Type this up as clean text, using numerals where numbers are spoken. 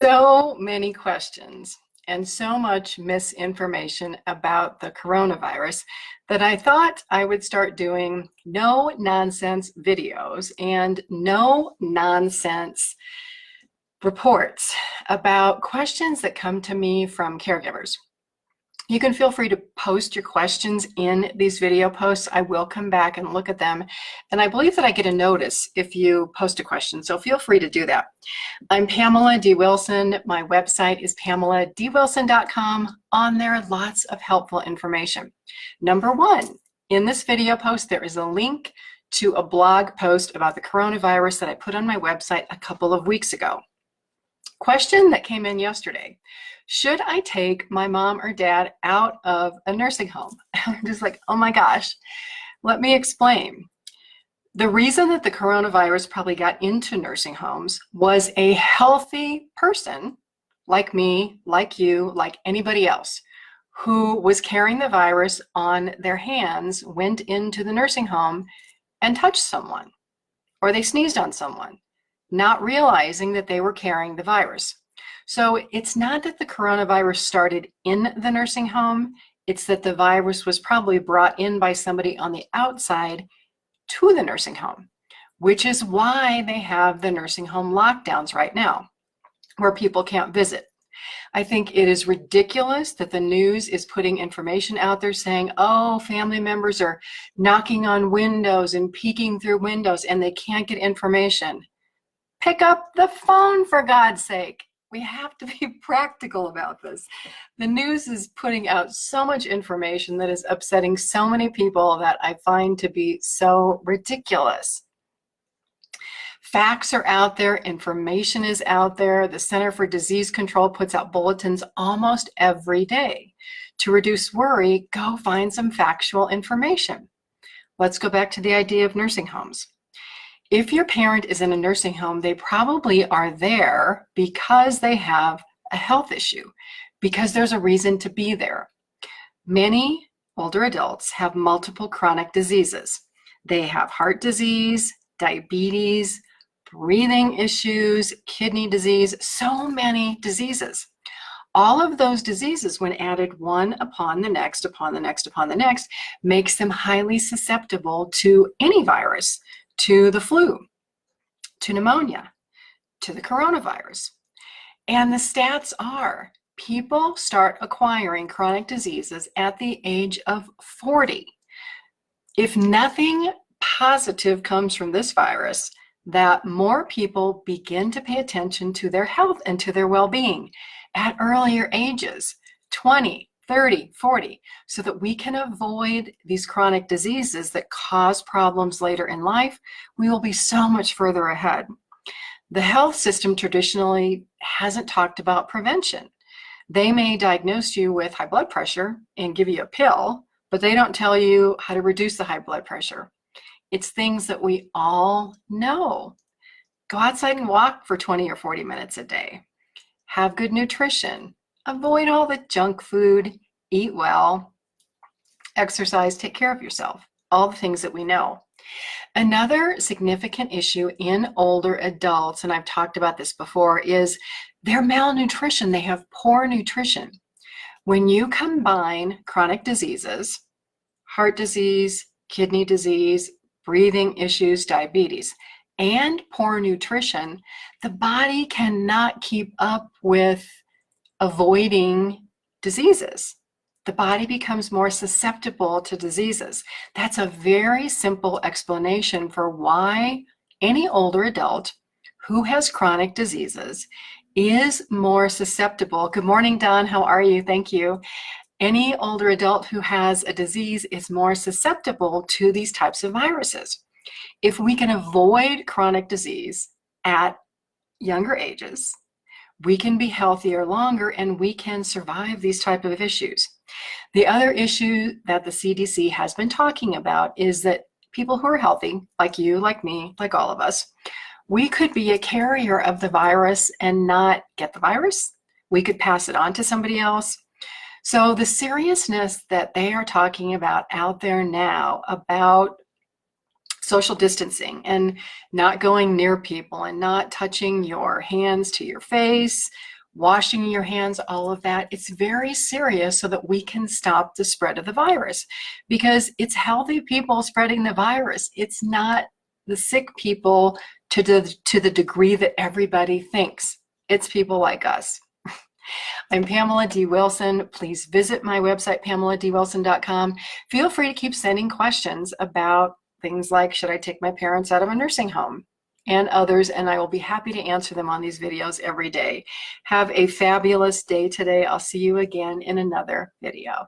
So many questions and so much misinformation about the coronavirus that I thought I would start doing no nonsense videos and no nonsense reports about questions that come to me from caregivers. You can feel free to post your questions in these video posts. I will come back and look at them. And I believe that I get a notice if you post a question, so feel free to do that. I'm Pamela D. Wilson. My website is PamelaDWilson.com. On there, lots of helpful information. Number one, in this video post, there is a link to a blog post about the coronavirus that I put on my website a couple of weeks ago. Question that came in yesterday: should I take my mom or dad out of a nursing home? I'm just like, oh my gosh, let me explain. The reason that the coronavirus probably got into nursing homes was a healthy person like me, like you, like anybody else who was carrying the virus on their hands, went into the nursing home and touched someone, or they sneezed on someone, not realizing that they were carrying the virus. So it's not that the coronavirus started in the nursing home, it's that the virus was probably brought in by somebody on the outside to the nursing home, which is why they have the nursing home lockdowns right now, where people can't visit. I think it is ridiculous that the news is putting information out there saying, oh, family members are knocking on windows and peeking through windows and they can't get information. Pick up the phone, for God's sake. We have to be practical about this. The news is putting out so much information that is upsetting so many people that I find to be so ridiculous. Facts are out there, information is out there. The Center for Disease Control puts out bulletins almost every day. To reduce worry, go find some factual information. Let's go back to the idea of nursing homes. If your parent is in a nursing home, they probably are there because they have a health issue, because there's a reason to be there. Many older adults have multiple chronic diseases. They have heart disease, diabetes, breathing issues, kidney disease, so many diseases. All of those diseases, when added one upon the next, upon the next, upon the next, makes them highly susceptible to any virus, to the flu, to pneumonia, to the coronavirus. And the stats are people start acquiring chronic diseases at the age of 40. If nothing positive comes from this virus, that more people begin to pay attention to their health and to their well-being at earlier ages, 20, 30, 40, so that we can avoid these chronic diseases that cause problems later in life, we will be so much further ahead. The health system traditionally hasn't talked about prevention. They may diagnose you with high blood pressure and give you a pill, but they don't tell you how to reduce the high blood pressure. It's things that we all know. Go outside and walk for 20 or 40 minutes a day. Have good nutrition. Avoid all the junk food. Eat well. Exercise. Take care of yourself. All the things that we know. Another significant issue in older adults, and I've talked about this before, is their malnutrition. They have poor nutrition. When you combine chronic diseases, heart disease, kidney disease, breathing issues, diabetes, and poor nutrition, the body cannot keep up with avoiding diseases. The body becomes more susceptible to diseases. That's a very simple explanation for why any older adult who has chronic diseases is more susceptible. Good morning, Don. How are you? Thank you. Any older adult who has a disease is more susceptible to these types of viruses. If we can avoid chronic disease at younger ages, we can be healthier longer and we can survive these type of issues. The other issue that the CDC has been talking about is that people who are healthy, like you, like me, like all of us, we could be a carrier of the virus and not get the virus. We could pass it on to somebody else. So the seriousness that they are talking about out there now about social distancing and not going near people and not touching your hands to your face, washing your hands, all of that. It's very serious so that we can stop the spread of the virus, because it's healthy people spreading the virus. It's not the sick people to the degree that everybody thinks. It's people like us. I'm Pamela D. Wilson. Please visit my website, PamelaDWilson.com. Feel free to keep sending questions about things like, should I take my parents out of a nursing home, and others, and I will be happy to answer them on these videos every day. Have a fabulous day today. I'll see you again in another video.